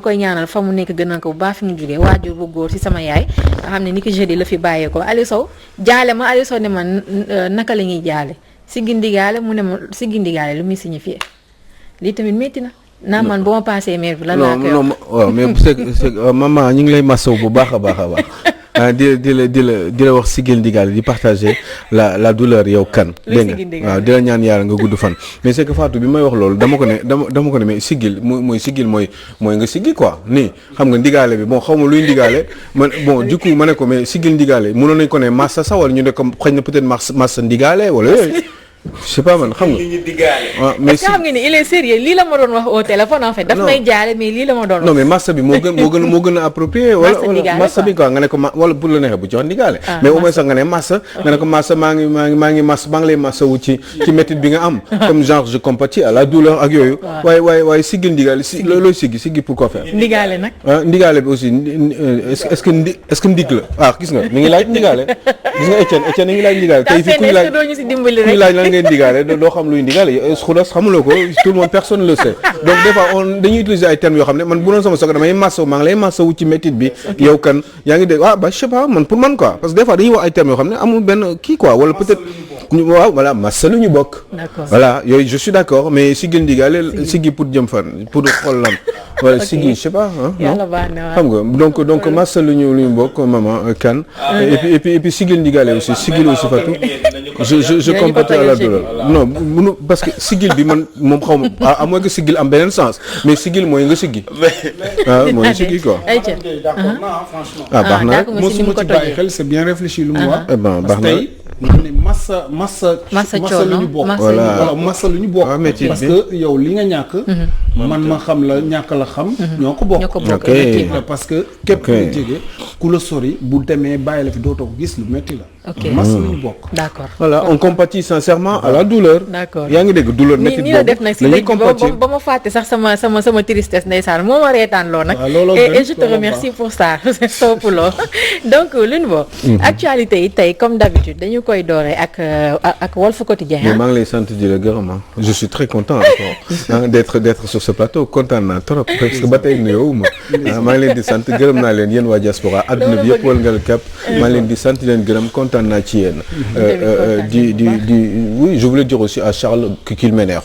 koy ñaanal fa mu nekk gën a ko bu baax fi mu jógee waajur bu góor ci sama yaay nga xam ne ni ki jeudi la fi bàyyeekoo Aliou Sow jaale ma Aliou Sow ne ma naka la ñuy jaale si gindigaale mu ne ma si gindigaale lu muy signifié lii tamit métti na naa man bu ma paasee mère bi lan laa koy wax waaw mais c'est maman ñu ngi lay masaw bu baax a baax a baax di la wax sigil ndigaale di partager la douleur yow kan dégg nga waaw di la ñaan yàlla nga gudd fan mais c'est que Fatou bi may wax loolu dama ko ne mais sigil mooy sigil mooy nga sigil quoi nii xam nga ndigaale bi bon xaw ma luy ndigaale man bon du coup ma ne ko mais sigil ndigaale mënoon nañ ko ne massa sa wala ñu ne ko xëy na peut-être massa ndigaale wala yooyu je sais pas man xam nga. mais si xam nga ni il est sérieux lii la ma doon wax au téléphone en fait. daf may jaale mais lii la ma doon wax. non mais massa bi moo gën a approprié. wala massa bi quoi nga ne ko wala bu la neexee bu jox ndigaale. mais au moins sax nga ne massa. nga ne ko massa maa ngi lay massa wu ci métit bi nga am. comme genre je compatis à la douleur ak yooyu. waaye siggil ndigaale si looy siggi pour quoi faire. ndigaale nag. ndigaale bi aussi est-ce que ndig la gis nga mi ngi laaj ndigaale gis nga Etienne ngi laaj ndigaale. tey fii kuy laaj ngeen digaale doo xam luy ndigaale xulas xamuloo ko tout le monde personne le sait donc des fois dañuy utiliser ay termes yoo xam ne man bu doon sama soog damay massaw maa ngi lay massawu ci métit bi yow kan yaa ngi dégg je sais pas man pour man quoi parce que des fois dañuy wax ay termes yoo xam ne amul benn kii quoi wala peut-être waaw voilà massa lu ñu bokk voilà yooyu je suis d'accord mais siggil ndigaale siggi pour jëm fan pour xool lan wala siggi je sais pas xam nga donc massa lu ñu bokk maman kan et puis siggil ndigaale aussi siggil aussi Fatou je compatis à la douleur non munu parce que sigil bi man moom xaw ma à moins que sigil am beneen sens mais sigil mooy nga siggi mooy nga siggi quoi. baax na rek mosuma ci bàyyi xel c'est bien réfléchi lu mu wax. baax na tey ne massa lu ñu bokk. voilà massa lu ñu bokk. parce que yow li nga ñàkk. man ma xam la ñàkk la xam. ñoo ko bokk. parce que képp ku la jege ku la sori bu demee bàyyi la fi dootoo ko gis lu métti la. massa lu ñu bokk. d'accord voilà on compatit sincèrement à la douleur. d'accord yaa ngi dégg douleur métti nii la def nag si léegi ba ma fàtte sax sama tristesse ndeysaan moo ma reetaan loo nag. et je te remercie pour ça soppuloo donc lune bo actualité yi tey comme d'habitude dañu koy dooree ak Walf Quotidien. mais maa ngi lay sant di la gërëm je suis très content encore d'être sur ce plateau kontaan naa trop parce que ba tey nuyoo ma maa ngi leen di sant gërëm naa leen yéen waa diaspora adduna bi yëpp wal ngal kap maa ngi leen di sant leen gërëm kontaan naa ci yéen oui je voulais dire aussi à Charles qu'il m'énerve.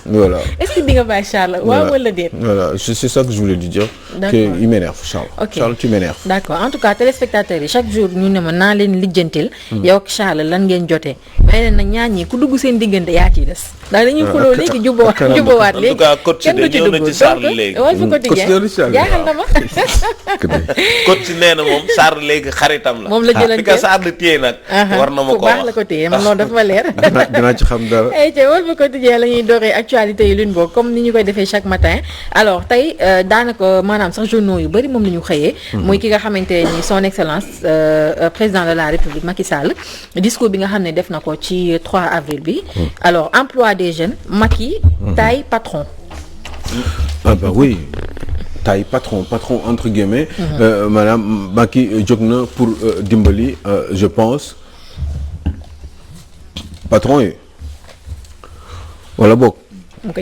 Voilà. Est-ce que di nga bàyyi Charles waaw wala déet. Voilà c'est ça que je voulais lui dire. D'accord. Que il m'énerve Charles. Okay. Charles tu m'énerves. D'accord en tout cas téléspectateurs yi chaque jour ñu ne ma naa leen lijjantil. yow ak Charles lan ngeen jotee. may leen nag ñaar ñi ku dugg seen diggante yaa ciy des. ndax dañuy xuloo léegi jubbowaat léegi. en tout cas coach bi ñëw na ci Charles léegi. Walf Quotidien jaaxal na ma. coach nee na moom Charles léegi xaritam la. moom la jëlante bi ka Charles téye nag. war na ma ko wax baax la ko téye man loolu dafa ma leer. dinaa ci xam dara. Walf Quotidien la ñuy dooree actualité yi luñ bokk comme ni ñu koy defee chaque matin alors tey daanaka maanaam sax journaux yu bëri moom la ñu xëyee. muy ki nga xamante ni son excellence président de la république Macky Sall discours bi nga xam ne def na ko ci 3 avril bi. alors emploi des jeunes Macky taille patron. ah bah oui. taille patron entre guillemets. maanaam Macky jóg na pour dimbali je pense patron yi wala boog. ok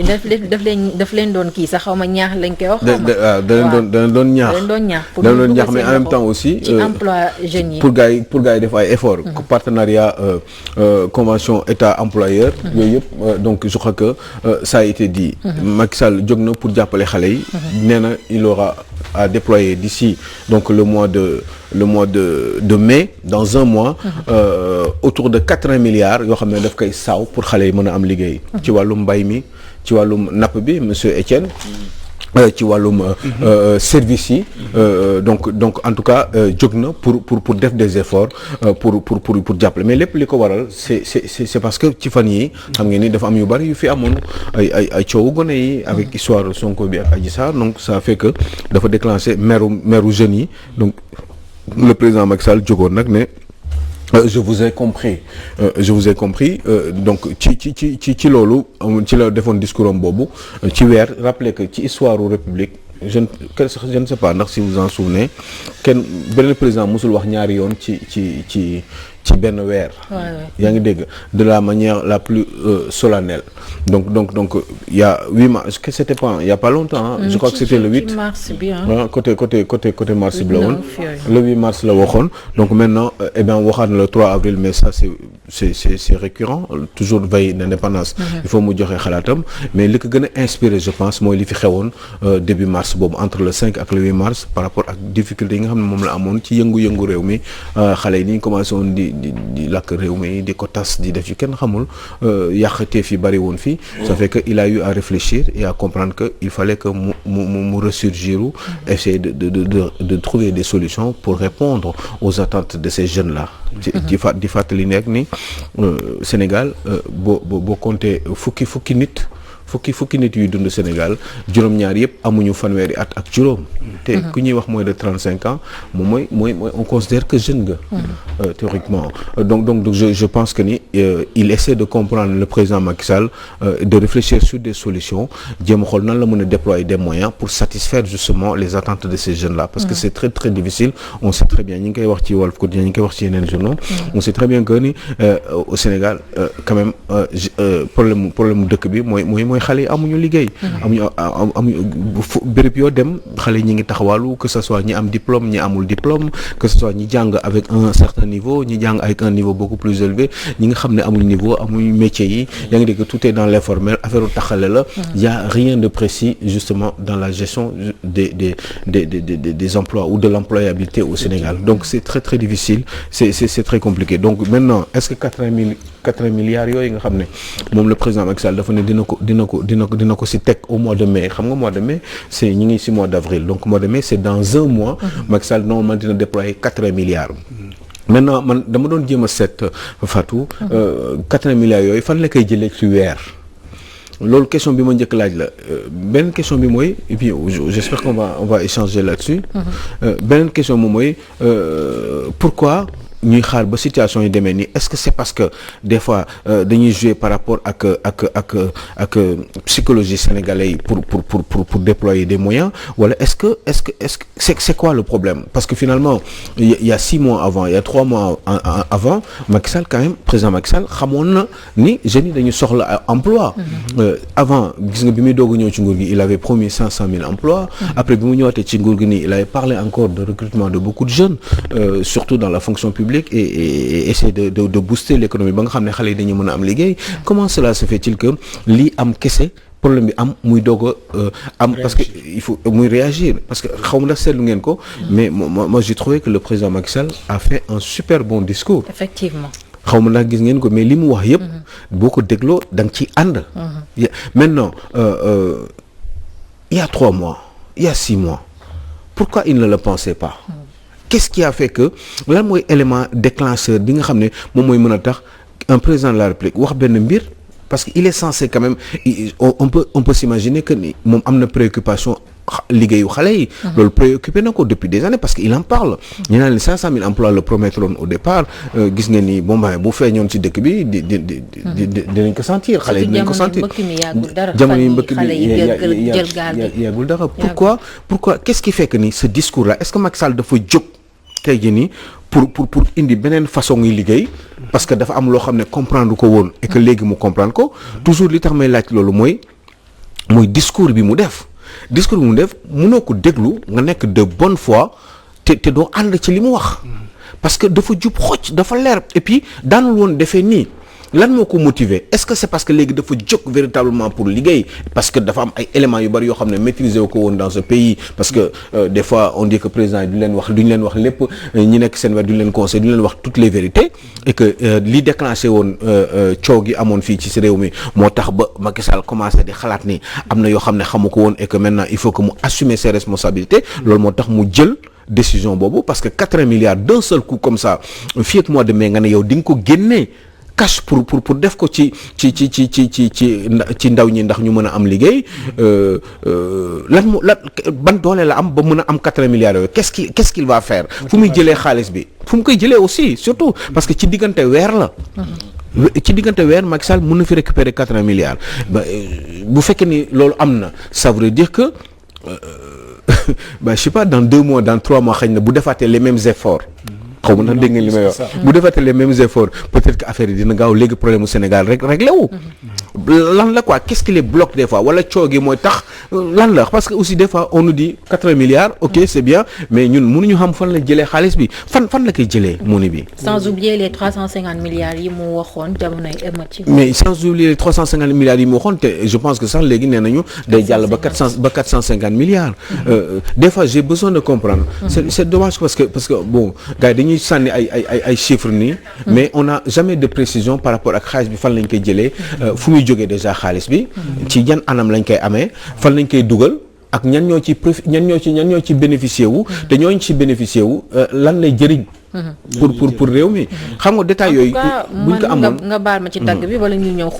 daf leen doon kii sax xaw ma ñaax lañ koy wax. da leen doon ñaax. pour mais en même temps aussi. ci emploi jeunes yi. pour gars yi def ay efforts. partenariat convention état employeur. yooyu yëpp donc je crois que ça a été dit. Macky Sall jóg na pour jàppale xale yi. nee na il aura à déployer d'ici donc le mois de mai dans un mois. autour de 80 milliards yoo xam ne daf koy saaw pour xale yi mën a am liggéey. ci wàllum mbay mi. ci wàllum napp bi monsieur Etienne ci wàllum service yi donc en tout cas jóg na pour def des efforts pour jàppale mais lépp li ko waral c'est parce que ci fan yi xam ngeen ni dafa am yu bari yu fi amoon ay coowu gone yi avec histoire Sonko bi ak Adji Sarr donc ça fait que dafa déclencher meru jeunes yi donc le président Macky Sall jógoon nag ne je vous ai compris donc ci loolu ci la defoon discours am boobu ci weer rappeler que ci histoire république je ne sais pas ndax si vous en souvenez benn président mosul wax ñaari yoon ci ci benn weer. yaa ngi dégg de la manière la plus solennelle donc il y a 8 mars est-ce que c'était pas il y a pas longtemps je crois que c'était le 8 mars bi côté mars bi la woon le 8 mars la waxoon donc maintenant waxaat na le 3 avril mais ça c'est récurrent toujours veille d'indépendance il faut mu joxe xalaatam mais li ko gën a inspiré je pense mooy li fi xewoon début mars boobu entre le 5 ak le 8 mars par rapport ak difficulté yi nga xam ne moom la amoon ci yëngu-yëngu réew mi xale yi ni ñu commencé woon di lakk réew mi di ko tas di def yu kenn xamul yàqatee fi bari woon fii ça fait que il a eu à réfléchir et à comprendre que il fallait que mu ressurgir essayer de trouver des solutions pour répondre aux attentes de ces jeunes là di fàttali nekk ni Sénégal boo compter fukki nit yuy dund Sénégal juróom-ñaar yëpp amuñu fanweeri at ak juróom te ku ñuy wax moins de 35 ans moom mooy on considère que jeune nga théoriquement donc je pense que ni il essaie de comprendre le président Macky Sall de réfléchir sur des solutions jéem a xool nan la mën a déployer des moyens pour satisfaire justement les attentes de ces jeunes là parce que c'est très très difficile on sait très bien ñi ngi koy wax ci Walf Quotidien ñi ngi koy wax ci yeneen journaux on sait très bien que ni au Sénégal quand même problème dëkk bi mooy xale yi amuñu liggéey amuñu béréb yoo dem xale yi ñi ngi taxawaalu que ce soit ñi am diplôme ñi amul diplôme que ce soit ñi jàng avec un certain niveau ñi jàng avec un niveau beaucoup plus élevé ñi nga xam ne amuñ niveau amuñ métier yi yaa ngi dégg tout est dans l'informel affaire u taxale la y a rien de précis justement dans la gestion des emplois ou de l'employabilité au Sénégal donc c'est très très difficile c'est très compliqué donc maintenant est-ce que 80 milliards yooyu nga xam ne moom le président Macky Sall dafa ne dina ko si teg au mois de mai xam nga mois de mai c'est ñu ngi si mois d'avril donc mois de mai c'est dans un mois Macky Sall normalement dina déployer 80 milliards maintenant man dama doon jéem a seet Fatou 80 milliards yooyu fan la koy jëlee ci weer loolu question bi ma njëkk laaj la beneen question bi mooy et puis j'espère qu'on va échanger là-dessus beneen question moom mooy pourquoi ñuy xaar ba situation yi demee nii est-ce que c'est parce que des fois dañuy jouer par rapport ak psychologie sénégalais yi pour déployer des moyens wala est-ce que c'est quoi le problème parce que finalement il y a 6 mois avant il y a 3 mois avant Macky Sall quand même président Macky Sall xamoon na ni jeunes yi dañu soxla emploi avant gis nga bi muy doog a ñëw ci nguur gi il avait promis 500 000 emplois après bi mu ñëwaatee ci nguur gi nii il avait parlé encore de recrutement de beaucoup de jeunes surtout dans la fonction publique et essayer de booster l'économie ba nga xam ne xale yi dañu mën a am liggéey comment cela se fait-il que lii am kese problème bi am muy doog a am parce que il faut muy réagir parce que xaw ma ndax seetlu ngeen ko mais moi j'ai trouvé que le président Macky Sall a fait un super bon discours effectivement xaw ma ndax gis ngeen ko mais li mu wax yëpp boo ko dégloo da nga ciy ànd maintenant il y a 3 mois il y a 6 mois pourquoi il ne le pensait pas qu'est-ce qui a fait que lan mooy élément déclencheur bi nga xam ne moom mooy mën a tax un président de la République wax benn mbir parce que il est censé quand même on peut s'imaginer que ni moom am na préoccupation liggéeyu xale yi loolu préoccupé na ko depuis des années parce que il en parle ñu naan les 500 000 emplois le promettroon au départ gis ngeen ni bon bu feeñoon ci dëkk bi dinañ ko sentir xale yi dinañ ko sentir jamono yi mbëkk mi yàggul dara pourquoi qu'est-ce qui fait que ni ce discours là est-ce que Macky Sall dafa jóg tey jii nii pour indi beneen façon yi liggéey parce que dafa am loo xam ne comprendre ko woon et que léegi mu comprendre ko toujours li tax may laaj loolu mooy discours bi mu def mënoo ko déglu nga nekk de bonne foi te doo ànd ci li mu wax parce que dafa jub xocc dafa leer et puis daanul woon defee nii lan moo ko motiver est-ce que c'est parce que léegi dafa jóg véritablement pour liggéey parce que dafa am ay éléments yu bari yoo xam ne maîtriser wu ko woon dans ce pays parce que des fois on dit que président yi duñu leen wax lépp ñi nekk seen wet duñu leen conseil duñu leen wax toutes les vérités et que li déclenché woon coow gi amoon fii ci si réew mi moo tax ba Macky Sall commencé di xalaat ni am na yoo xam ne xamu ko woon et que maintenant il faut que mu assumer ses responsabilités loolu moo tax mu jël décision boobu parce que 80 milliards d'un seul coup comme ça fii ak mois de mai nga ne yow di nga ko génnee cash pour def ko ci ndaw ñi ndax ñu mën a am liggéey ban doole la am ba mën a am 80 milliards yooyu qu'est-ce qu'il va faire fu muy jëlee xaalis bi fu mu koy jëlee aussi surtout parce que ci diggante weer la Macky Sall mën na fi récupérer 80 milliards bu fekkee ni loolu am na ça veut dire que je sais pas dans 2 mois dans 3 mois xëy na bu defaatee les mêmes efforts xaw ma ndax dégg ngeen li may wax bu defate les mêmes efforts peut-être que affaire yi dina gaaw léegi problème mu Sénégal rek réglé wu lan la quoi qu'est-ce qui les bloque des fois wala coow gi mooy tax lan la parce que aussi des fois on nous dit 80 milliards ok c'est bien mais ñun mënuñu xam fan la jëlee xaalis bi fan la koy jëlee moni bi sans oublier les 350 milliards yi mu waxoon jamonoy émeute mais sans oublier les 350 milliards yi mu waxoon te je pense que sax léegi nee nañu day jàll ba 450 milliards des fois j'ai besoin de comprendre c'est dommage parce que bon gars yi dañuy sànni ay chiffres nii mais on n'a jamais de précision par rapport ak xaalis bi fan lañ koy jëlee fu muy jógee déjà xaalis bi ci yan anam lañ koy amee fan lañ koy dugal ak ñan ñoo ci bénéficier wu te ñooñu ci bénéficier wu lan lay jëriñ pour réew mi xam nga détail yooyu buñ ko amoon nga baal ma ci tagg bi wala ñu ñëw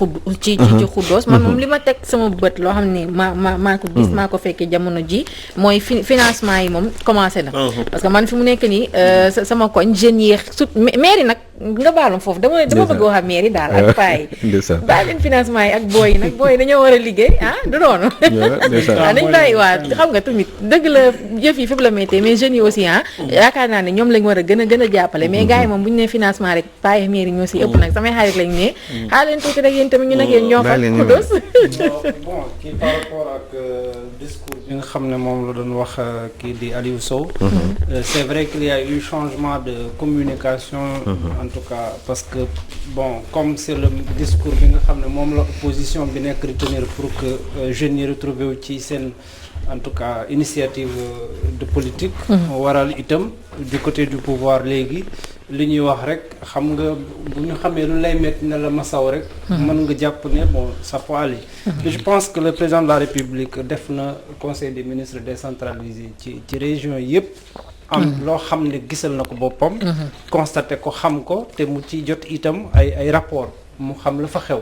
ci xuddoos man moom li ma teg sama bët loo xam ne maa ko gis maa ko fekkee jamono ji mooy financement yi moom commencé na parce que man fi mu nekk nii sama koñ jeunes yi sut mairie nag nga baal ma foofu dama bëgg wax mairie daal ak paa yi baal leen financement yi ak booy yi nag booy yi dañoo war a liggéey du doonu waaw dañ bàyyi waa xam nga tamit dëgg la yëf yi fépp la méttee mais jeunes yi aussi yaakaar naa ne ñoom lañ war a gën a jàppale mais gars yi moom bu ñu nee financement rek paaye mairie ñoo si ëpp nag samay xarit lañ ne xaar leen tuuti rek yéen tamit ñu nag yéen ñoo fa kudos bon kii par rapport ak discours bi nga xam ne moom la doon wax kii di Aliou Sow c'est vrai qu'il y a eu changement de communication en tout cas parce que bon comme c'est le discours bi nga xam ne moom la opposition bi nekk retenir pour que jeunes yi retrouvé wu ci seen en tout cas initiative de politique waral itam du côté du pouvoir léegi li ñuy wax rek xam nga bu ñu xamee lu lay metti ne la masaw rek mën nga jàpp ne bon ça peut aller je pense que le président de la République def na conseil des ministres décentralisé ci région yëpp am loo xam ne gisal na ko boppam constaté ko xam ko te mu ci jot itam ay rapport mu xam la fa xew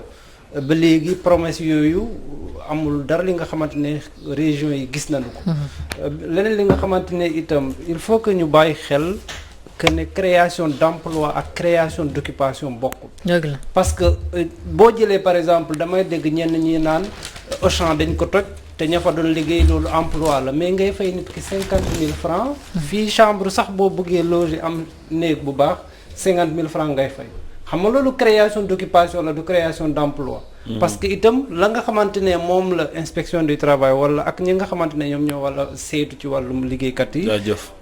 ba léegi promesse yooyu amul dara li nga xamante ne région yi gis nañu ko leneen li nga xamante ne itam il faut que ñu bàyyi xel que ne création d'emploi ak création d'occupation bokkul parce que boo jëlee par exemple damay dégg ñenn ñi naan Auchan dañ ko toj te ña fa doon liggéey loolu emploi la mais ngay fay nit ki 50 000 francs fii chambre sax boo bëggee loger am néeg bu baax 50 000 francs ngay fay xam nga loolu création d'occupation la du création d'emploi parce que itam la nga xamante ne moom la inspection du travail wala ak ñi nga xamante ne ñoom ñoo wala saytu ci wàllum liggéeykat yi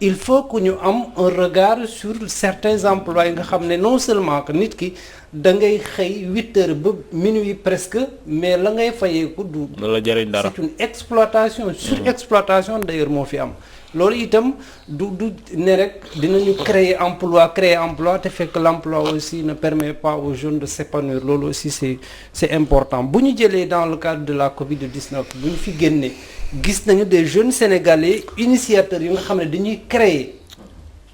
il faut que ñu am un regard sur certains emplois yi nga xam ne non seulement que nit ki da ngay xëy 8 heures ba minuit presque mais la ngay fayeeku du la jëriñ dara c'est une exploitation surexploitation d'ailleurs moo fi am loolu itam du ne rek dinañu créer emploi te fekk l'emploi aussi ne permet pas aux jeunes de s'épanouir loolu aussi c'est important bu ñu jëlee dans le cadre de la Covid-19 bu ñu fi génnee gis nañu des jeunes sénégalais initiateurs yu nga xam ne dañuy créer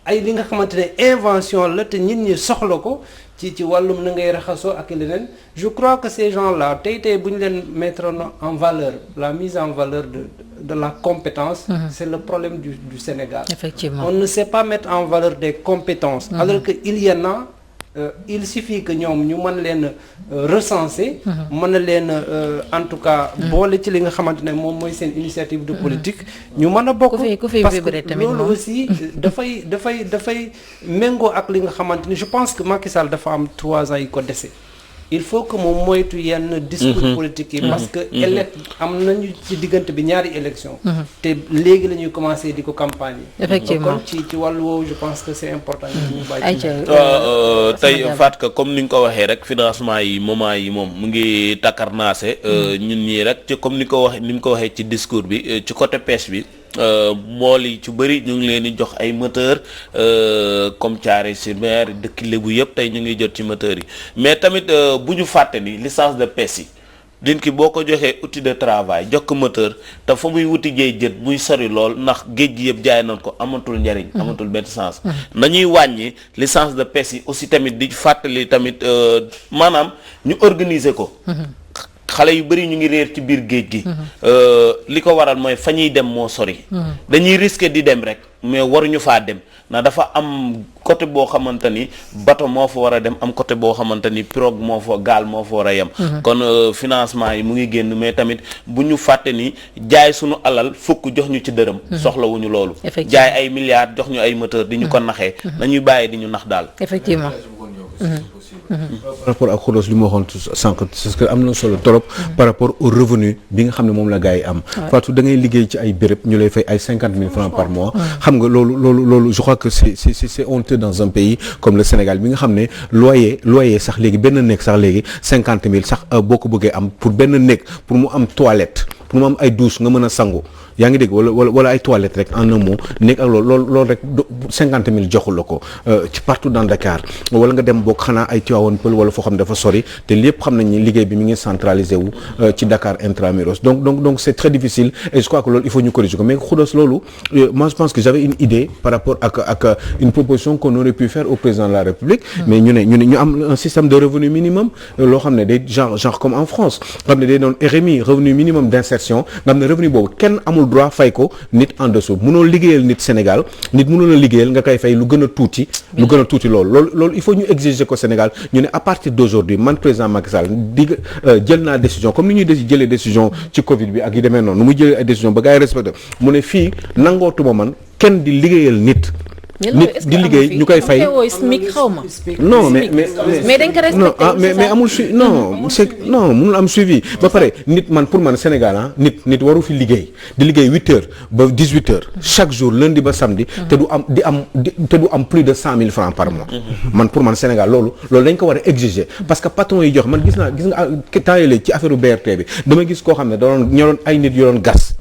ay li nga xamante ne invention la te nit ñi soxla ko ci wàllum na ngay raxasoo ak leneen je crois que ces gens-là tey bu ñu leen mettre en valeur la mise en valeur de la compétence c'est le problème du Sénégal. Effectivement. On ne sait pas mettre en valeur des compétences alors que il y en a il suffit que ñoom ñu mën leen recenser mën a leen en tout cas boole ci li nga xamante ne moom mooy seen initiative de politique ñu mën a bokk parce que loolu aussi dafay méngoo ak li nga xamante ne je pense que Macky Sall dafa am 3 ans yi ko dese il faut que moom moytu yenn discours politique yi parce que am nañu ci diggante bi ñaari élection te léegi la ñuy commencer di ko campagne yi effectivement kon ci wàllu woowu je pense que c'est important ñu bàyyi tey Fatou que comme ni nga ko waxee rek financement yi moment yi moom mu ngi takkarnaase ñun ñii rek ci comme ni ko waxee ci discours bi ci côté pêche bi mool yi ci bëri ñu ngi leen di jox ay moteur comme Thiaroye-sur-Mer dëkk Lébu yëpp tey ñu ngi jot ci moteur yi mais tamit bu ñu fàtte ni licence de pêche yi din ki boo ko joxee outil de travail jox ko moteur te fa muy wuti géej jët muy sori lool ndax géej gi yëpp jaay nañ ko amatul njariñ amatul benn sens nañuy wàññi licence de pêche yi aussi tamit di fàttali tamit maanaam ñu organiser ko xale yu bëri ñu ngi réer ci biir géej gi. li ko waral mooy fa ñuy dem moo sori. dañuy risquer di dem rek mais waruñu faa dem ndax dafa am côté boo xamante ni bateau moo fa war a dem am côté boo xamante ni pirogue moo fa gaal moo fa war a yem. kon financement yi mu ngi génn mais tamit bu ñu fàtte ni jaay suñu alal fukk jox ñu ci dërëm. soxlawuñu loolu. jaay ay milliards jox ñu ay moteur di ñu ko naxee. nañuy bàyyi di ñu nax daal. effectivement. par rapport ak Khodos li ma waxoon sànq parce que am na solo trop par rapport au revenu bi nga xam ne moom la gars yi am Fatou da ngay liggéey ci ay béréb ñu lay fay ay 50 000 francs par mois xam nga loolu je crois que c'est honteux dans un pays comme le Sénégal bi nga xam ne loyer sax léegi benn néeg sax léegi 50 000 sax boo ko bëggee am pour benn néeg pour mu am toilette pour mu am ay douche nga mën a sangu yaa ngi dégg wala ay toilettes rek en un mot nekk ak loolu rek 50 000 joxul la ko ci partout dans Dakar wala nga dem boog xanaa ay Tivaouane Peulh wala foo xam ne dafa sori te lépp xam nañ ni liggéey bi mi ngi centralisé wu ci Dakar intramuros donc c'est très difficile et je crois que loolu il faut ñu corriger ko mais Khodos loolu moi je pense que j'avais une idée par rapport ak une proposition qu'on aurait pu faire au président de la République mais ñu am un système de revenu minimum loo xam ne day genre comme en France xam ne day doon RMI revenu minimum d'insertion nga xam ne revenu boobu kenn amul droit fay ko nit en dessous mënoo liggéeyal nit Sénégal nit mënoo la liggéeyal nga koy fay lu gën a tuuti loolu il faut ñu exiger ko Sénégal ñu ne à partir d'aujourd'hui man président Macky Sall jël naa décision comme ni ñuy jëlee décision ci Covid bi ak yi demee noonu nu muy jëlee ay décision ba gars yi respecté mu ne fii nangootuma man kenn di liggéeyal nit di liggéey ñu koy fay non mais dañ ko respecté mais amul suivi non mënul am suivi ba pare nit man pour man Sénégal nit waru fi liggéey di liggéey 8 heures ba 18 heures chaque jour lundi ba samedi te du am plus de 100 000 francs par mois man pour man Sénégal loolu dañ ko war a exiger parce que patron yi jox man gis nga temps yële ci affaire BRT bi dama gis koo xam ne ñoroon ay nit yu doon gas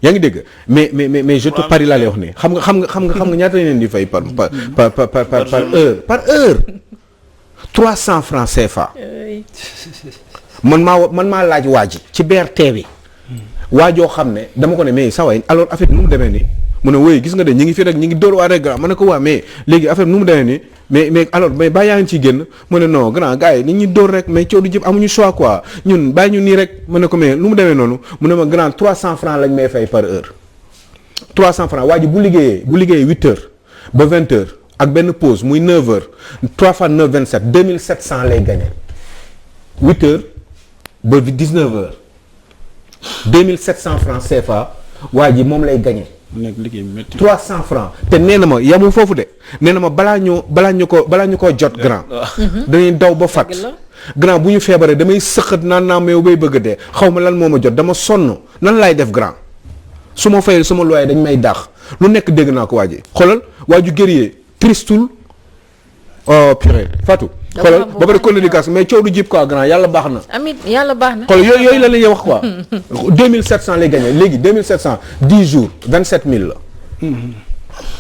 yaa ngi dégg mais je te parie laa lay wax ne xam nga ñaata leen di fay par heure 300 francs CFA man maa laaj waa ji ci BRT bi waajoo xam ne dama ko ne mais saa waay alors affaire bi nu mu demee nii mu ne woy gis nga de ñi ngi fi rek ñi ngi dóor waa rek grand ma ne ko waa mais léegi affaire bi nu mu demee nii mais alors mais bàyyi yaa ngi ciy génn mu ne non grand gars yi nit ñi dóor rek mais coow du jëpp amuñu choix quoi ñun bàyyi ñu nii rek ma ne ko mais lu mu demee noonu mu ne ma grand 300 francs lañ may fay par heure 300 francs waa ji bu liggéeyee 8 heures ba 20 heures ak benn pause muy 9 heures 3 fois 9 27 2700 lay gagné 8 heures ba 19 heures 2700 francs CFA waa ji moom lay gagné. 300 francs te nee na ma yamul foofu de nee na ma balaa ñu ko jot grand dañuy daw ba fat grand bu ñu feebaree damay sëqat naan naa meew bay bëgg dee xaw ma lan moo ma jot dama sonn nan laay def grand su ma fayee sama loyer dañ may dàq lu nekk dégg naa ko waa ji xoolal waa ju guerrier tristul purée Fatou xoolal ba pare communication mais coow du jib quoi grand yàlla baax na. amiin yàlla baax na. xoolal yooyu la ñuy wax quoi. 2700 lay gagné léegi 2700 10 jours 27000 la.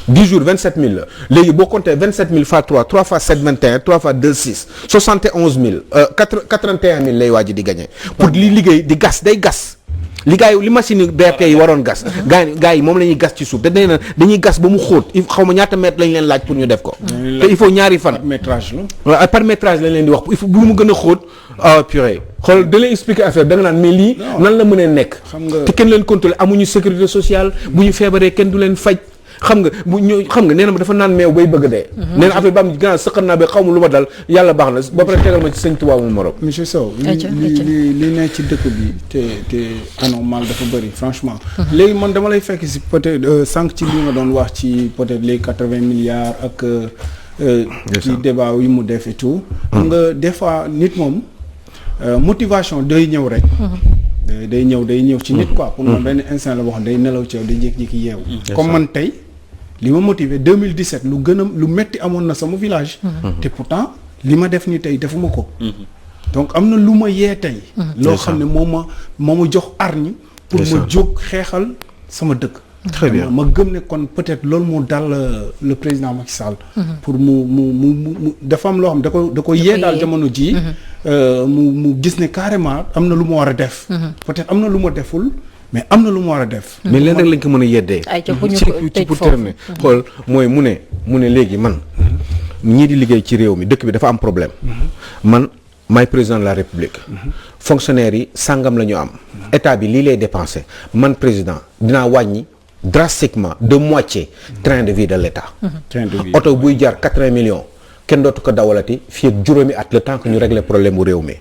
10 jours 27000 la léegi boo compté 27000 fois 3 fois 7 21 3 fois 2 6 71000 81000 lay waaj di gagné. pour li liggéey di gas day gas. li machine BRT yi waroon gas gars yi moom la ñuy gas ci suuf te dañuy gas ba mu xóot xaw ma ñaata mètre lañ leen laaj pour ñu def ko te il faut ñaari fan par métrage lañ leen di wax il faut bu mu gën a xóot purée xool da lay expliquer affaire da nga naan mais lii nan la mënee nekk te kenn leen contrôler amuñu sécurité sociale bu ñu feebaree kenn du leen faj xam nga nee na ma dafa naan meew bay bëgg dee nee na affaire ba am gannaaw sëqat naa ba xaw ma lu ma dal yàlla baax na ba pare tegal ma ci sëñ Tuubaa mu morom monsieur Sow li ne ci dëkk bi te anormal dafa bëri franchement léegi man dama lay fekk si peut-être sànq ci li nga doon wax ci peut-être les 80 milliards ak ci débat yi mu def et tout xam nga des fois nit moom motivation day ñëw rek day ñëw ci nit quoi pour man benn instant la wax day nelaw ci yow day jékki-jékki yeewu comme man tey li ma motivé 2017 lu metti amoon na sama village te pourtant li ma def ni tey defuma ko donc am na lu ma yee tey loo xam ne moo ma jox arñi pour ma jóg xeexal sama dëkk très bien ma gëm ne kon peut-être loolu moo dal le président Macky Sall pour mu dafa am loo xam da ko yee daal jamono jii mu gis ne carrément am na lu ma war a def peut-être am na lu ma deful mais am na lu ma war a def mais leen rek lañ ko mën a yeddee ci pour terminer xool mooy mu ne léegi man ñii di liggéey ci réew mi dëkk bi dafa am problème man maay président de la République fonctionnaires yi sàngam la ñu am état bi lii lay dépensé man président dinaa wàññi drastiquement de moitié train de vie de l'état. oto buy jar 80 millions kenn dootu ko dawalati fii ak juróomi at le temps que ñu régler problème mu réew mi.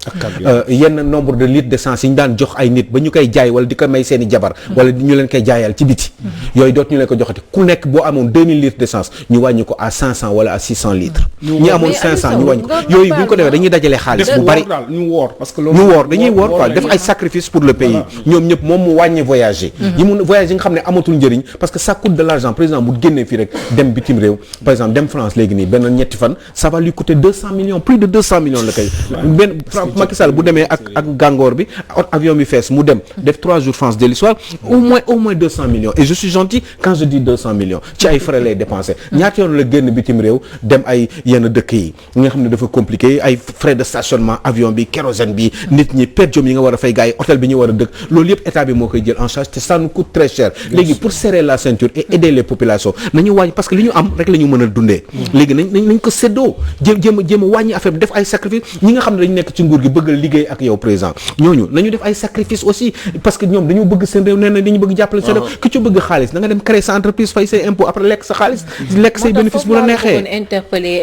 yenn nombre de litres d'essence yi ñu daan jox ay nit ba ñu koy jaay wala di ko may seen i jabar wala ñu leen koy jaayal ci biti. yooyu dootu ñu leen ko joxati ku nekk boo amoon 2000 litres d'essence ñu wàññi ko à 500 wala à 600 litres. ñi amoon 500 ñu wàññi ko yooyu bu ñu ko defee dañuy dajale xaalis bu bari. ñu woor parce que ñu woor dañuy woor quoi def ay sacrifices pour le pays. ñoom ñëpp moom mu wàññi voyager. yi mu voyage yi nga xam ne amatul njëriñ parce que ça coûte de l'argent président bu génnee fii rek dem bitim réew par exemple dem France léegi nii benn ñetti fan ça va lui coûter 200 millions plus de 200 millions la koy benn Macky Sall bu demee ak gàngoor bi avion bi fees mu dem def 3 jours France dellu soir au moins 200 millions et je suis gentil quand je dis 200 millions ci ay frais lay dépenser ñaata yoon la génn bitim réew dem ay yenn dëkk yi nga xam ne dafa compliqué ay frais de stationnement avion bi kérosène bi nit ñi per diem yi nga war a fay gars yi hôtel bi ñu war a dëkk loolu yëpp état bi moo koy jël en charge te ça nous coûte très cher léegi pour serrer la ceinture et aider les populations nañu wàññi parce que li ñu am rek la ñu mën a dundee léegi nañ ko séddoo jéem a wàññi affaire bi def ay sacrifice ñi nga xam ne dañu nekk ci nguur gi bëgg liggéey ak yow président ñooñu nañu def ay sacrifice aussi parce que ñoom dañu bëgg seen réew nee na dañu bëgg jàppale seen réew ku ci bëgg xaalis da nga dem créer sa entreprise fay say impôt après lekk sa xaalis lekk say bénéfice bu la neexee interpeller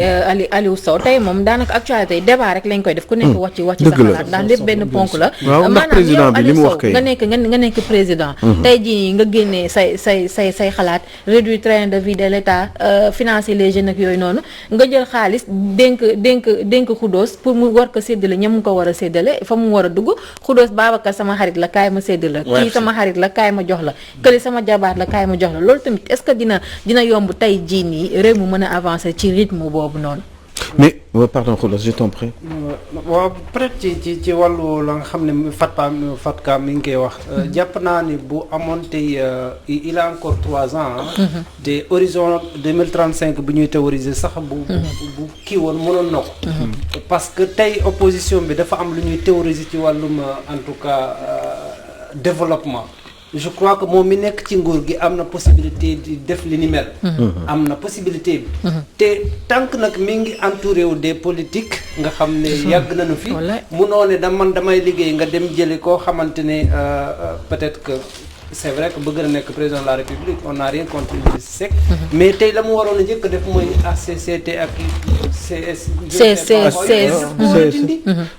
Aliou Sow tey moom daanaka actualité débat rek lañ koy def ku nekk wax ci sa xalaat ndax lépp benn ponk la ndax président bi li mu wax kay nga nekk président tey jii nga génnee say xalaat réduire train de vie de l'état financer les jeunes ak yooyu noonu nga jël xaalis dénk Khoudoss pour mu war ko séddale ñam mu ko war a séddale fa mu war a dugg Khoudoss Babacar sama xarit la kaay ma séddale kii sama xarit la kaay ma jox la këli sama jabaat la kaay ma jox la loolu tamit est-ce que dina yomb tey jii nii réew mu mën a avancer ci rythme boobu noonu. mais pardon Khoudoss je t'en prie. waaw peut-être ci wàllu la nga xam ne Fatka mi ngi koy wax. jàpp naa ni bu amoon tey il a encore 3 ans. te horizon 2035 bu ñuy théoriser sax bu kii woon mënoon na ko. parce que tey opposition bi dafa am lu ñuy théoriser ci wàllum en tout cas développement. je crois que moom mi nekk ci nguur gi am na possibilité di def li ni mel. am na possibilité bi. te tant que nag mi ngi entouré wu des politiques nga xam ne yàgg nañu fi. munoo ne damay liggéey nga dem jëli koo xamante ne peut-être que c'est vrai que bëgg na nekk président de la République on n'a rien contre Idriss Seck. mais tey la mu waroon a njëkk a def mooy HCCT ak CS.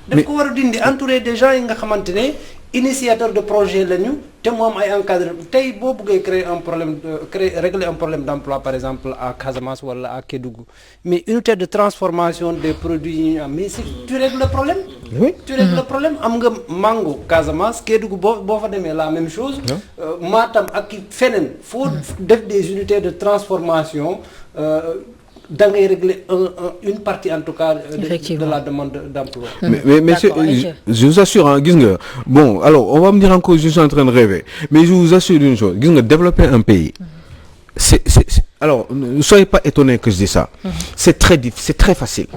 daf ko war a dindi entouré des gens yi nga xamante ne. initiateur de projet lañu te moom ay encadré tey boo bëggee régler un problème d'emploi par exemple à Casamance wala à Kédougou mais unité de transformation des produits yi ñu am mais si tu règles le problème. oui tu règles le problème am nga mango Casamance Kédougou boo fa demee la même chose. Matam ak feneen foo def des unités de transformation. da ngay régler une partie en tout cas de la demande d'emploi. mais monsieur je vous assure gis nga bon alors on va me dire encore je suis en train de rêver mais je vous assure une chose gis nga développer un pays c'est alors ne soyez pas étonnés que je dis ça. c'est très facile.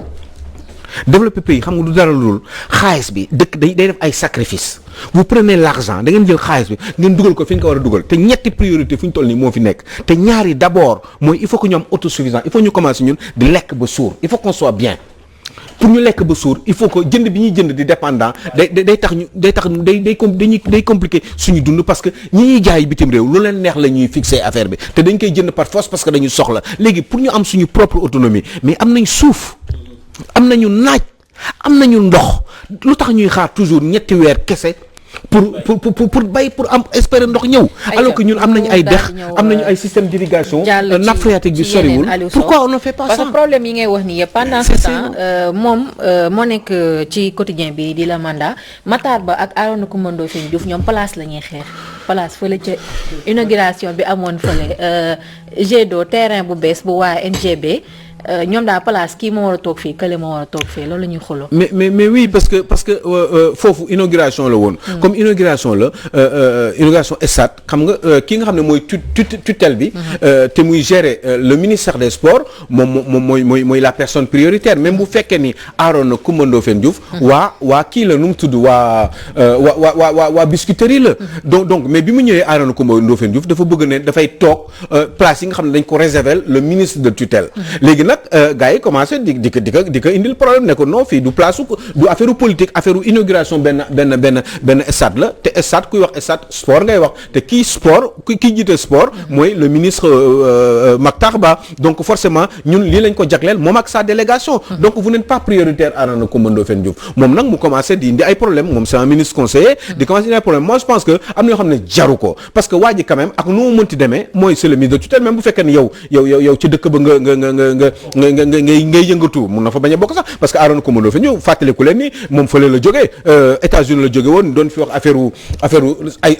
développer pays xam nga du dara lool xaalis bi dëkk day def ay sacrifices vous prenez l'argent da ngeen jël xaalis bi ngeen dugal ko fi ñu ko war a dugal te ñetti priorité fu ñu toll nii moo fi nekk te ñaari d'abord mooy il faut que ñu am autosuffisance il faut ñu commencer ñun di lekk ba suur il faut qu'on soit bien pour ñu lekk ba suur il faut que jënd bi ñuy jënd di dépendant day compliquer suñu dund parce que ñi ñuy jaay bitim réew lu leen neex la ñuy fixer affaire bi te dañ koy jënd par force parce que dañu soxla léegi pour ñu am suñu propre autonomie mais am nañ suuf am nañu naaj am nañu ndox lu tax ñuy xaar toujours ñetti weer kese pour bay pour am espérer ndox ñëw alors que ñun am nañu ay dex am nañu ay système d'irrigation nappe phréatique bi soriwul pourquoi on ne fait pas ça parce que problème yi ngay wax nii yëpp pendant ce temps moom moo nekk ci quotidien bi di la mandat Matar Ba ak Arona Coumba Ndoffène Diouf ñoom place la ñuy xeex place fële ca inauguration bi amoon fële G2 terrain bu bees bu waa NGB ñoom daal place kii moo war a toog fii kële moo war a toog fii loolu la ñuy xuloo mais oui parce que foofu inauguration la woon comme inauguration la inauguration stade xam nga ki nga xam ne mooy tutelle bi te muy gérer le ministère des sports moom mooy la personne prioritaire même bu fekkee ni Arona Coumba Ndoffène Diouf waa kii la nu mu tudd waa biscuiterie la donc mais bi mu ñëwee Arona Coumba Ndoffène Diouf dafa bëgg ne dafay toog place yi nga xam ne dañ ko réserver le ministre de tutelle léegi nag nag gars yi commencé di ko indil problème ne ko non fii du place du affaire politique affaire inauguration benn stade la te stade kuy wax stade sport ngay wax te kii sport kii jiite sport mooy le ministre Mactar Ba donc forcément ñun lii lañ ko jagleel moom ak sa délégation donc vous n'êtes pas prioritaire Arona Coumba Ndoffène Diouf moom nag mu commencé di indi ay problème moom c'est un ministre conseiller di commencé indi ay problème moi je pense que am na yoo xam ne jaru ko parce que waa ji quand même ak nu mu mënti demee mooy c'est le ministre de tutelle même bu fekkee ne yow ci dëkk ba nga ngay yëngatu mun na fa bañ a bokk sax parce que Arona Coumba Ndoffène Diouf fàttaliku leen ni moom fële la jógee États-Unis la jóge woon doon fi wax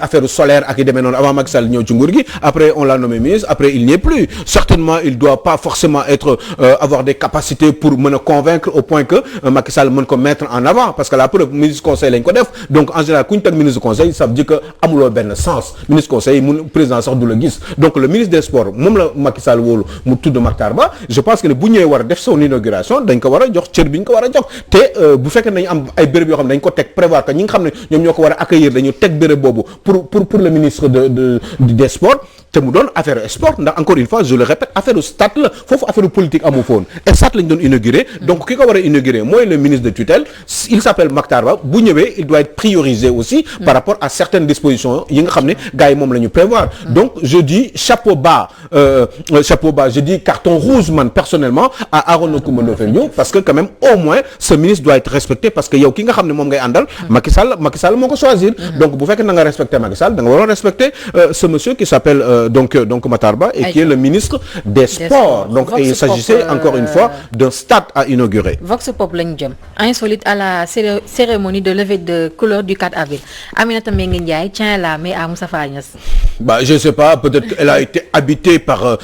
affaire solaire ak yi demee noonu avant Macky Sall ñëw ci nguur gi après on l'a nommé ministre après il n'y est plus certainement il doit pas forcément être avoir des capacités pour mën a convaincre au point que Macky Sall mën ko mettre en avant parce que la preuve ministre conseil lañ ko def donc en général ku ñu teg ministre conseil ça veut dire que amuloo benn sens ministre conseil mun président sax du la gis donc le ministre des sports moom la Macky Sall wóolu mu tudd Mactar Ba je pense que ne bu ñëwee war a def son inauguration dañ ko war a jox cër bi ñu ko war a jox te bu fekkee nañu am ay béréb yoo xam ne dañ ko teg prévoir que ñi nga xam ne ñoom ñoo ko war a accueillir dañu teg béréb boobu pour le ministre des sports te mu doon affaire sport ndax encore une fois je le répète affaire stade la foofu affaire politique amu foon stade lañ doon inauguré donc ki ko war a inauguré mooy le ministre de tutelle il s'appelle Mactar Ba bu ñëwee il doit être priorisé aussi par rapport à certaines dispositions yi nga xam ne gars yi moom la ñu prévoir donc je dis chapeau bas je dis carton rouge man personnellement à Arona Coumba Ndoffène Diouf parce que quand même au moins ce ministre doit être respecté parce que yow ki nga xam ne moom ngay àndal Macky Sall moo ko choisir donc bu fekkee na nga respecté Macky Sall da nga war a respecter ce monsieur qui s'appelle donc Mactar Ba et qui est le ministre des sports donc et il s'agissait encore une fois d'un stade à inaugurer. Vox Pop lañu jëm insolite à la cérémonie de levée de couleur du 4 avril Aminata Mbengue Ndiaye tient la main à Moustapha Niasse. Bah je sais pas peut-être qu'elle a été habitée par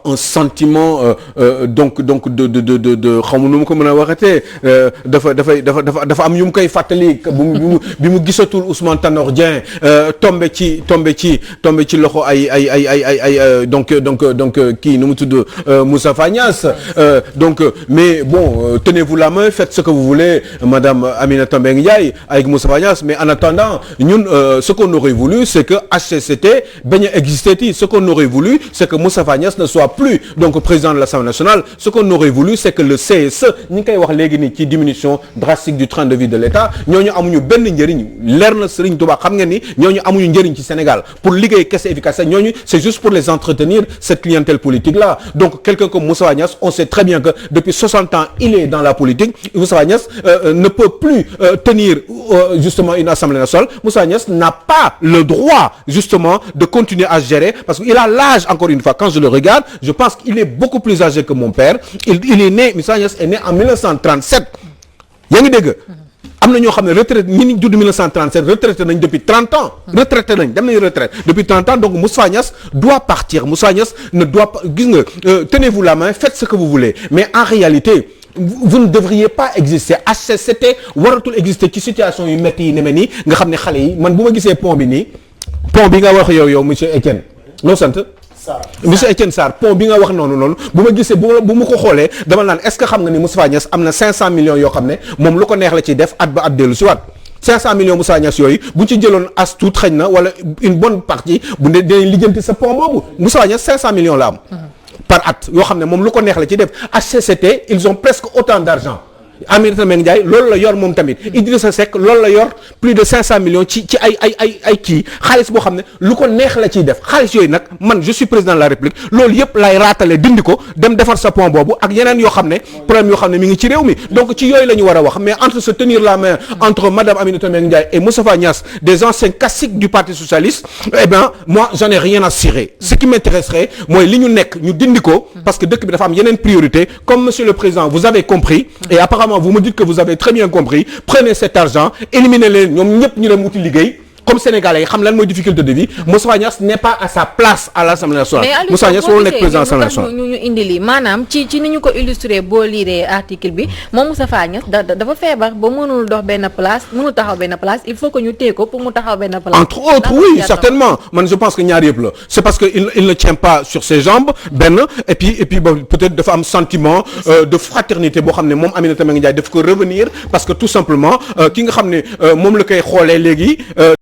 un sentiment donc de xaw ma nu mu ko mën a waxatee dafa am yu mu koy fàttali bi mu gisatul Ousmane Tanor Dieng tombé ci loxo ay donc kii nu mu tudd Moustapha Niasse donc mais bon tenez-vous la main faites ce que vous voulez madame Aminata Mbengue Ndiaye avec Moustapha Niasse mais en attendant ñun ce qu'on aurait voulu c'est que HCCT bañ a exister ce qu'on aurait voulu c'est que Moustapha Niasse ne soit plus donc président de l'Assemblée nationale ce qu'on aurait voulu c'est que le CSE ñi ngi koy wax léegi ni ci diminution drastique du train de vie de l'État ñooñu amuñu benn njëriñ leer na Serigne Touba xam nga ni ñooñu amuñu njëriñ ci Sénégal pour liggéey kese efficace ñooñu c'est juste pour les entretenir cette clientèle politique là donc quelqu'un comme Moustapha Niasse on sait très bien que depuis 60 ans il est dans la politique Moustapha Niasse ne peut plus tenir justement une Assemblée nationale Moustapha Niasse n'a pas le droit justement de continuer à gérer parce qu'il a l'âge encore une fois quand je le regarde je pense qu'il est beaucoup plus âgé que mon père il est né Moustapha Niasse est né en 1937 yaa ngi dégg am na ñoo xam ne retraite ñi ni judd 1937 retraité nañ depuis 30 ans retraité nañ dem nañ retraite depuis 30 ans donc Moustapha Niasse doit partir Moustapha Niasse ne doit pas gis nga tenez-vous la main faites ce que vous voulez mais en réalité vous ne devriez pas exister HCCT waratul exister ci situation yu métti yi ne nii nga xam ne xale yi man bu ma gisee pont bi nga wax yow monsieur Etienne loo sant monsieur Etienne Sarr pont bi nga wax noonu bu ma gisee bu ma ko xoolee dama naan est-ce que xam nga ni Moustapha Niasse am na 500 millions yoo xam ne moom lu ko neex la ciy def at ba at dellu si waat 500 millions Moustapha Niasse yooyu bu ñu ci jëloon as tuut xëy na wala une bonne partie bu ne dinañ lijjanti sa pont boobu Moustapha Niasse 500 millions la am par at yoo xam ne moom lu ko neex la ciy def HCCT ils ont presque autant d'argent Aminata Mbengue Ndiaye loolu la yor moom tamit Idrissa Seck loolu la yor plus de 500 millions ci ay kii xaalis boo xam ne lu ko neex la ciy def xaalis yooyu nag man je suis président de la République loolu yëpp lay raatale dindi ko dem defar sa pont boobu ak yeneen yoo xam ne problème yoo xam ne mi ngi ci réew mi donc ci yooyu la ñu war a wax mais entre se tenir la main entre madame Aminata Mbengue Ndiaye et Moustapha Niasse des anciens classiques du Parti socialiste eh bien moi j'en ai rien à cirer ce qui m'intéresserait mooy li ñu nekk ñu dindi ko parce que dëkk bi dafa am yeneen priorité comme monsieur le président vous avez compris et apparemment vous me dites que vous avez très bien compris prenez cet argent éliminez leen ñoom ñëpp ñu dem wuti liggéey comme sénégalais yi xam lan mooy difficulté de vie Moustapha Niasse n'est pas à sa place à l'Assemblée nationale Moustapha Niasse warul nekk président de l'Assemblée nationale ñu indi lii maanaam ci ni ñu ko illustré boo liiree article bi moom Moustapha Niasse dafa feebar ba mënul dox benn place mënul taxaw benn place il faut que ñu téye ko pour mu taxaw benn place entre autres oui certainement man je pense que ñaar yëpp la c'est parce que il ne tient pas sur ses jambes benn et puis peut-être dafa am sentiment de fraternité boo xam ne moom Aminata Mbengue Ndiaye daf ko revenir parce que tout simplement ki nga xam ne moom la koy xoolee léegi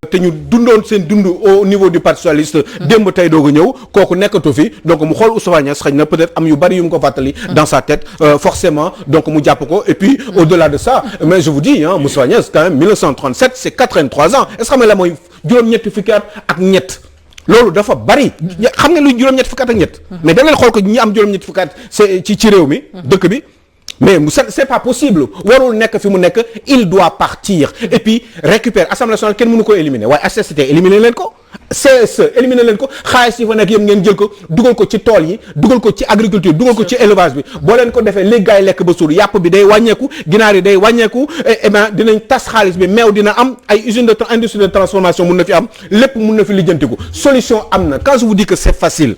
te ñu dundoon seen dund au niveau du parti socialiste démb tey doog a ñëw kooku nekkatu fi donc mu xool Moustapha Niasse xëy na peut-être am yu bari yu mu ko fàttali dans sa tête forcément donc mu jàpp ko et puis au-delà de ça mais je vous dis Moustapha Niasse quand même 1937 c'est 83 ans est-ce que xam nga la mooy juróom-ñetti fukki at ak ñett loolu dafa bari xam nga luy juróom-ñetti fukki at ak ñett mais da ngeen xool ko ñi am juróom-ñetti fukki at c'est ci réew mi dëkk bi mais c'est pas possible warul nekk fi mu nekk il doit partir et puis récupérer Assemblée nationale kenn mënu ko éliminer waaye HCCT éliminer leen ko CSE éliminer leen ko xaalis yi fa nekk yëpp ngeen jël ko dugal ko ci tool yi dugal ko ci agriculture dugal ko ci élevage bi boo leen ko defee léegi gars yi lekk ba suur yàpp bi day wàññeeku ginaar yi day wàññeeku et ben dinañ tas xaalis bi meew dina am ay usine de industrie de transformation mun na fi am lépp mun na fi lijjantiku solution am na quand je vous dis que c'est facile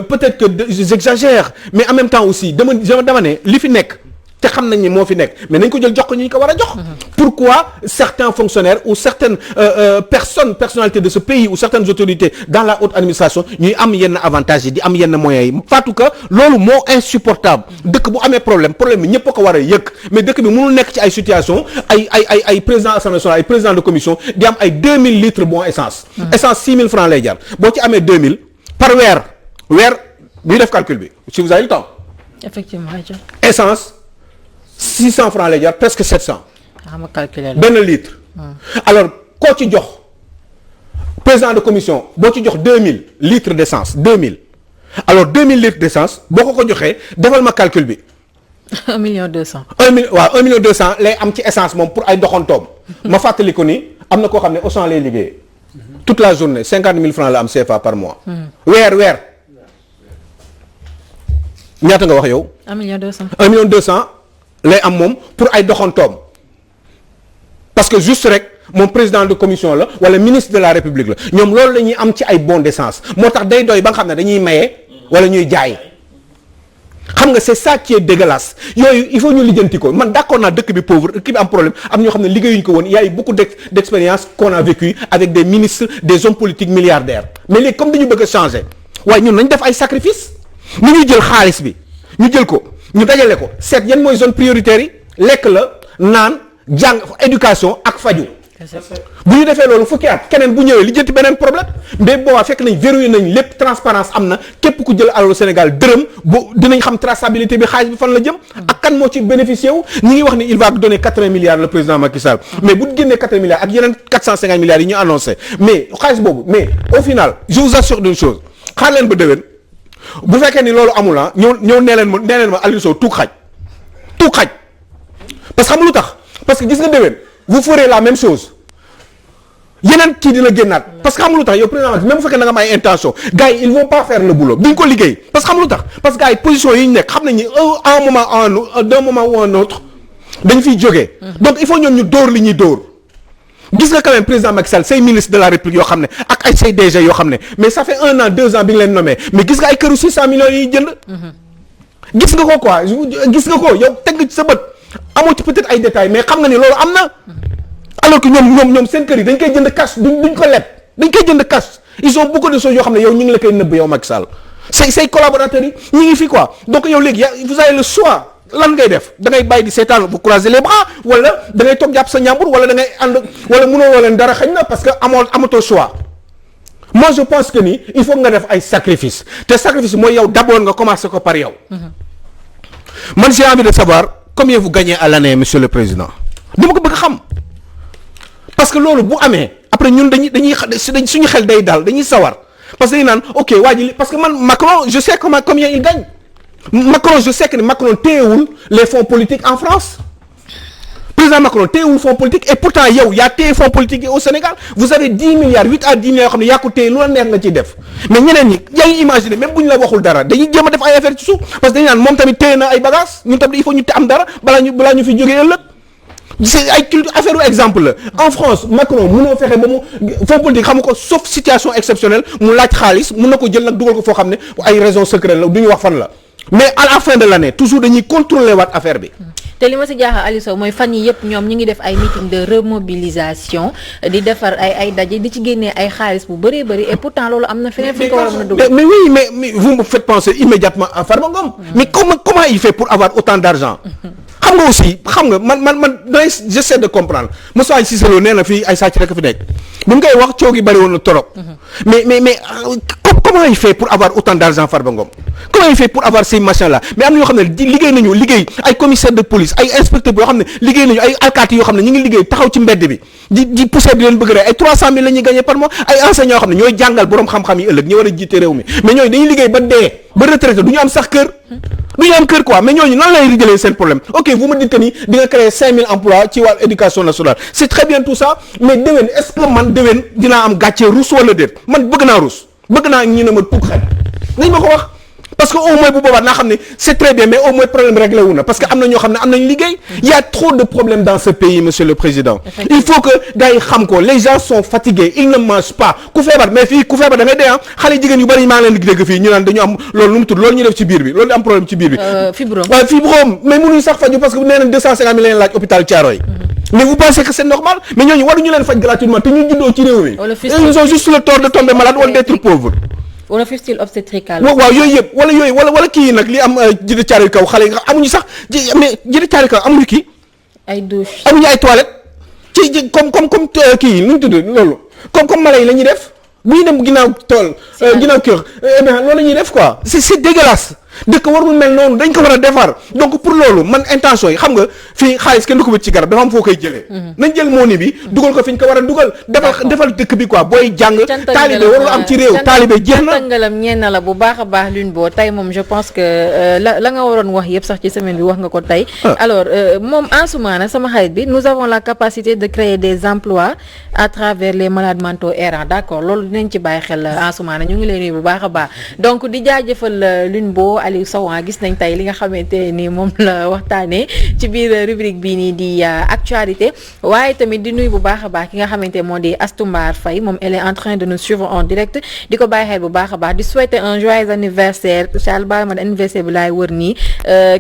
peut-être que j'exagère mais en même temps aussi dama ne li fi nekk te xam nañ ni moo fi nekk mais nañ ko jël jox ko ñu ko war a jox. Pourquoi certains fonctionnaires ou certaines personnalités de ce pays ou certaines autorités dans la haute administration ñuy am yenn avantages yi di am yenn moyens yi en tout cas loolu moo insupportable dëkk bu amee problème bi ñëpp a ko war a yëg mais dëkk bi mënul nekk ci ay situation ay président assemblée nationale ay président de commission di am ay 2000 litres bon essence. essence 6000 francs lay jar boo ci amee 2000 par weer ñuy def calcul bi si vous avez le temps. effectivement essence 600 francs lay jar presque 700. ma calculer benn litre. alors koo ci jox président de commission boo ci jox 2000 litres d'essence 2000 alors 2000 litres d'essence boo ko joxee defal ma calcul bi. 1 million 200. 1 million 200 lay am ci essence moom pour ay doxantoom. ma fàttali ko ni am na koo xam ne Auchan lay liggéey. toute la journée 50 000 francs la am CFA par mois. weer. ñaata nga wax yow. 1 million 200. 1 million 200 lay am moom pour ay doxantoom parce que juste rek moom président de commission la wala ministre de la république la ñoom loolu la ñuy am ci ay bons d'essence moo tax day doy ba nga xam ne dañuy maye wala ñuy jaay xam nga c'est ça qui est dégueulasse yooyu il faut ñu lijjanti ko man d'accord naa dëkk bi pauvre dëkk bi am problème am ñoo xam ne liggéeyuñu ko woon il y a eu beaucoup d'expérience qu'on a vécu avec des ministres des hommes politiques milliardaires mais léegi comme dañu bëgg a changer waaye ñun nañ def ay sacrifices. ni ñuy jël xaalis bi ñu jël ko ñu dajale ko seet yan mooy zone prioritaire yi lekk la naan jàng éducation ak faju bu ñu defee loolu fukki at keneen bu ñëwee li jënti beneen problème mais boobaa fekk nañ verrouillé nañ lépp transparence am na képp ku jël alalu Sénégal dërëm bu dinañ xam traçabilité bi xaalis bi fan la jëm ak kan moo ci bénéficié wu ñi ngi wax ni il va donner 80 milliards le président Macky Sall mais bu génnee 80 milliards ak yeneen 450 milliards yi ñu annoncé mais xaalis boobu mais au final je vous assure d'une chose xaar leen ba déwén bu fekkee ni loolu amul ñëw nee leen ma Aliou Sow tuug xaj parce que xam lu tax parce que gis nga déwén vous ferez la même chose yeneen kii dina génnaat parce que xam lu tax yow président même bu fekkee da nga am ay intention gars yi ils vont pas faire le boulot duñ ko liggéey parce que xam lu tax parce que gars yi position yi ñu nekk xam nañ ni d'un moment ou un autre dañ fiy jógee. donc il faut ñoom ñu dóor li ñuy dóor. gis nga quand même président Macky Sall say ministre de la République yoo xam ne ak ay say DG yoo xam ne mais ça fait 1 an 2 ans bi nga leen nommé mais gis nga ay këru 600 millions yi jënd. gis nga ko quoi gis nga ko yow teg nga ci sa bët amoo ci peut-être ay détails mais xam nga ni loolu am na. alors que ñoom seen kër yi dañ koy jënd cash duñ ko leb dañ koy jënd cash ils ont beaucoup de choses yoo xam ne yow ñu ngi la koy nëbb yow Macky Sall say collaborateurs yi ñu ngi fi quoi donc yow léegi vous avez le choix. lan ngay def da ngay bàyyi di seetaan bu croiser les bras wala da ngay toog jàpp sa ñàmbur wala da ngay ànd wala mënoo leen dara xëy na parce que amatoo choix moi je pense que ni il faut nga def ay sacrifices te sacrifice mooy yow d'abord nga commencer ko par yow. man j'ai envie de savoir combien vous gagnez à l'année monsieur le président dama ko bëgg xam parce que loolu bu amee après ñun dañuy suñu xel day dal dañuy sawar parce que dañuy naan ok waa ji parce que man Macron je sais combien il gagne. Macron je sais que Macron téyewul les fonds politiques en France président Macron téyewul fonds politiques et pourtant yow yaa téye fonds politiques yi au Sénégal vous avez 10 milliards 8 à 10 milliards yoo xam ne yaa ko téye lu la neex nga ciy def mais ñeneen ñi yaa ngi imaginer même bu ñu la waxul dara dañuy jéem a def ay affaires ci suuf parce que dañu naan moom tamit téye na ay bagages ñun tamit il faut ñu am dara balaa ñu fi jógee ëllëg c'est ay affaire exemple la en France Macron mënoo fexe ba mu fonds politique xam ko sauf situation exceptionnelle mu laaj xaalis mën na ko jël nag dugal ko foo xam ne ay raisons secrètes la du ñu wax fan la. mais à la fin de l'année toujours dañuy contrôler waat affaire bi. te li ma si jaaxal Aliou Sow mooy fan yi yëpp ñoom ñu ngi def ay meeting de remobilisation di defar ay daje di ci génnee ay xaalis bu bëree bëri et pourtant loolu am na feneen fu ñu ko war a mën a dugal. mais oui mais vous me faites penser immédiatement à Farba Ngom. mais comment il fait pour avoir autant d'argent. xam nga aussi xam nga man j'essaie de comprendre Moussa Cissé Lo nee na fii ay sàcc rek fi nekk bu ñu koy wax coow gi bëri woon na torop mais comment il fait pour avoir autant d'argent Farba Ngom comment il fait pour avoir ces machins là mais am na ñoo xam ne liggéey ay commissaire de police ay inspecteur yoo xam ne liggéey nañu ay alkaati yoo xam ne ñu ngi liggéey taxaw ci mbedd bi di pousser di leen bëgg rek ay 300 000 la ñuy gagné par mois ay enseignants yoo xam ne ñooy jàngal boroom xam-xam yi ëllëg ñu war a jiite réew mi mais ñooñu dañuy liggéey ba dee ba retraité du ñu am sax kër du ñu am kër quoi mais ñooñu nan lay régler seen problème ok vous me dites que ni di nga créer 5000 emplois ci wàllu éducation nationale c'est très bien tout ça mais déwén est-ce que man déwén dinaa am gàcce ruus wala déet man bëgg naa ruus bëgg naa ñu ne ma tuug xel nañ ma ko wax parce que au moins bu boobaa naa xam ne c'est très bien mais au moins problème réglé wu na parce que am na ñoo xam ne am nañu liggéey il y a trop de problèmes dans ce pays monsieur le président il faut que gars yi xam ko les gens sont fatigués ils ne mangent pas ku feebar mais fii ku feebar da ngay dee ah xale jigéen yu bari maa ngi leen di dégg fii ñu naan dañu am loolu nu mu tudd loolu ñu def ci biir bi loolu di am problème ci biir bi fibrome waaw fibrome mais mënuñu sax faju parce que nee nañ 250 000 leen laaj hôpital Thiaroye mais vous pensez que c'est normal mais ñooñu waruñu leen faj gratuitement te ñu juddoo ci réew mi ils ont juste le tort de tomber malade wala d'être pauvre wala fistule obstétricale. waaw yooyu yëpp wala kii nag li am jënd caari kaw xale yi amuñu sax mais jënd caari kaw amuñu kii. ay douche amuñu ay toilettes ci comme kii nu ñu tudd loolu comme mala yi la ñuy def bu ñu dem ginnaaw tool. ginnaaw kër eh bien loolu la ñuy def quoi c'est dégueulasse dëkk warul mel noonu dañ ko war a defar donc pour loolu man intention yi xam nga fii xaalis kenn du ko wét ci garab dafa am foo koy jëlee. nañ jël mooni bi dugal ko fi ñu ko war a dugal. defal dëkk bi quoi booy jàng. taalibe warul am ci réew taalibe jeex na. cantangalam ñeen na la bu baax a baax luñ boo tey moom je pense que la nga waroon wax yëpp sax ci semaine bi wax nga ko tey. alors moom Ansoumana sama xarit bi nous avons la capacité de créer des emplois à travers les malades mentaux errants d'accord loolu dinañ ci bàyyi xel Ansoumana ñu ngi lay nuyu bu baax a baax donc di jaajëfal luñ boo Aliou Sow gis nañ tey li nga xamante ni moom la waxtaanee ci biir rubrique bii nii di actualité waaye tamit di nuyu bu baax a baax ki nga xamante moo di Astou Mbar Faye moom elle est en train de nous suivre en direct di ko bàyyi xel bu baax a baax di souhaiter un joyeux anniversaire Charles Ba ma anniversaire bi laay wër nii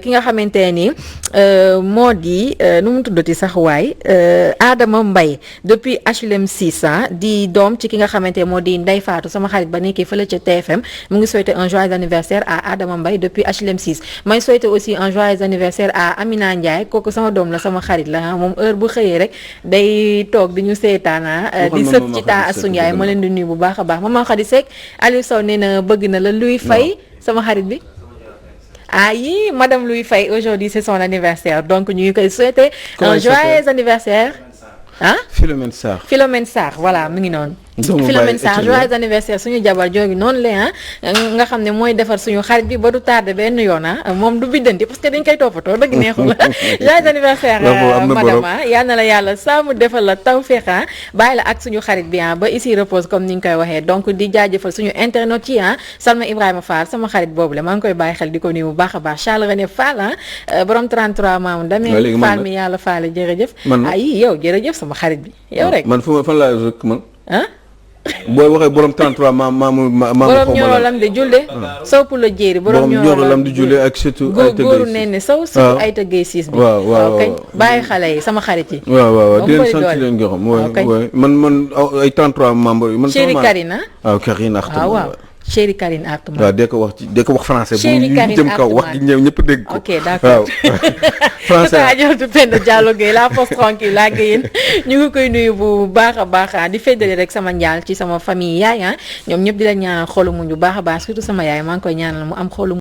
ki nga xamante ni moo di nu mu tuddati sax waay Adama Mbaye depuis HLM 6 di doom ci ki nga xamante moo di Ndeye Fatou sama xarit ba nekkee fële ca TFM mu ngi souhaiter un joyeux anniversaire à Adama Mbaye depuis HLM 6 may souhaiter aussi un joyeux anniversaire à Amina Ndiaye kooku sama doom la sama xarit la moom heure bu xëyee rek day toog di ñu seetaana di sët ci taa Assou Ndiaye ma leen di nuyu bu baax a baax maman Khady Seck Aliou Sow nee na bëgg na la Louis Faye sama xarit bi yi madame Louis Faye aujourd'hui c'est son anniversaire donc ñu ngi koy souhaiter un joyeux anniversaire Philomène Sarr voilà mu ngi noonu Philomène Sarr joyeux anniversaire suñu jabar joogi noonu la nga xam ne mooy defar suñu xarit bi ba du tardé benn yoon moom du biddanti parce que dañ koy toppatoo dëgg neexul joyeux anniversaire madame yal na la yàlla saamu defal la tawfeex bàyyi la ak suñu xarit bi ba ici repose comme ni ñu koy waxee donc di jaajëfal suñu internautes yi Salma Ibrahima Fall sama xarit boobu la maa ngi koy bàyyi xel di ko nuyu bu baax a baax Charles René Fall borom 33 maamu damee Fall mi yàlla Fall jërëjëf yow jërëjëf sama xarit bi yow rek man fan laa rek man booy waxee borom 33 maamu borom ñoro lam de julde sow pour la jéeri borom ñoro lam di julde ak surtout ay tëggee góoru nee ne sow surtout ay tëggee siis bi waaw kañ bàyyi xale yi sama xarit yi waaw di leen sant leen gërëm waay man ay 33 membres yi man Chéri Karina waaw Karina waaw Chéri Karine Artuma waaw dee ko wax français bu jëm kaw wax gi ñëpp dégg ko ok d'accord français ajortu Penda Diallo Gueye la poste tranquille la Guèyeen ñu ngi koy nuyu bu baax a baax di feddali rek sama njaal ci sama famille yaay ñoom ñëpp di la ñaanal xolu muñ bu baax a baax surtout sama yaay maa ngi koy ñaanal mu am xolu